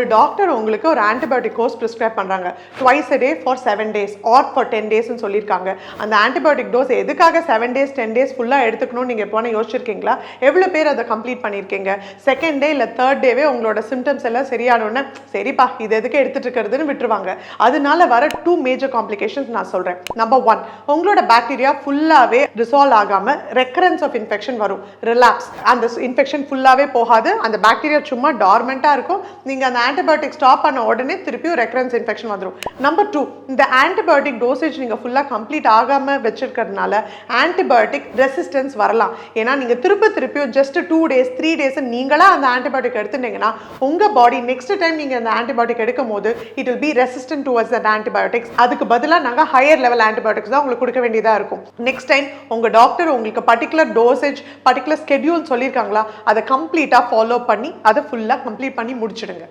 ஒரு டாக்டர் உங்களுக்கு ஒரு ஆன்டிபயோட்டிக் கோர்ஸ் ப்ரிஸ்கிரைப் பண்ணுறாங்க twice a day for 7 days or for 10 daysன்னு சொல்லியிருக்காங்க. அந்த ஆன்டிபயோட்டிக் டோஸ் எதுக்காக 7 days 10 days ஃபுல்லாக எடுத்துக்கணும்னு நீங்கள் எப்போனா யோசிச்சிருக்கீங்களா? எவ்வளோ பேர் அதை கம்ப்ளீட் பண்ணியிருக்கீங்க? செகண்ட் டே இல்லை தேர்ட் டேவே உங்களோட சிம்டம்ஸ் எல்லாம் சரியானோடனே சரிப்பா இது எதுக்கு எடுத்துட்டு இருக்கிறதுன்னு விட்டுருவாங்க. அதனால வர 2 மேஜர் காம்ப்ளிகேஷன்ஸ் நான் சொல்கிறேன். நம்பர் 1, உங்களோட பாக்டீரியா ஃபுல்லாகவே ரிசால்வ் ஆகாமல் ரெக்கரன்ஸ் ஆஃப் இன்ஃபெக்ஷன் வரும், ரிலாப்ஸ். அந்த இன்ஃபெக்ஷன் ஃபுல்லாகவே போகாது, அந்த பாக்டீரியா சும்மா டார்மெண்ட்டாக இருக்கும். நீங்கள் அந்த ஆன்டிபயோட்டிக் ஸ்டாப் பண்ண உடனே திருப்பியும் ரெக்கரன்ஸ் இன்ஃபெக்ஷன் வந்துடும். நம்பர் 2, இந்த ஆன்டிபயோட்டிக் டோசேஜ் நீங்கள் ஃபுல்லாக கம்ப்ளீட் ஆகாமல் வச்சிருக்கிறதுனால ஆன்டிபயோட்டிக் ரெசிஸ்டன்ஸ் வரலாம். ஏன்னா நீங்கள் திருப்பியும் ஜஸ்ட் 2 days 3 days நீங்களாக அந்த ஆன்டிபயோட்டிக் எடுத்துட்டீங்கன்னா உங்கள் பாடி நெக்ஸ்ட் டைம் நீங்கள் அந்த ஆன்டிபயோட்டிக் எடுக்கும் போது it will be resistant towards that antibiotics. அதுக்கு பதிலாக நாங்கள் ஹையர் லெவல் ஆன்டிபயோட்டிக்ஸ் தான் உங்களுக்கு கொடுக்க வேண்டியதாக இருக்கும். நெக்ஸ்ட் டைம் உங்கள் டாக்டர் உங்களுக்கு பர்டிகுலர் டோசேஜ் பர்டிகுலர் ஸ்கெடியூல் சொல்லியிருக்காங்களா, அதை கம்ப்ளீட்டாக ஃபாலோ பண்ணி அதை ஃபுல்லாக கம்ப்ளீட் பண்ணி முடிச்சிடுங்க.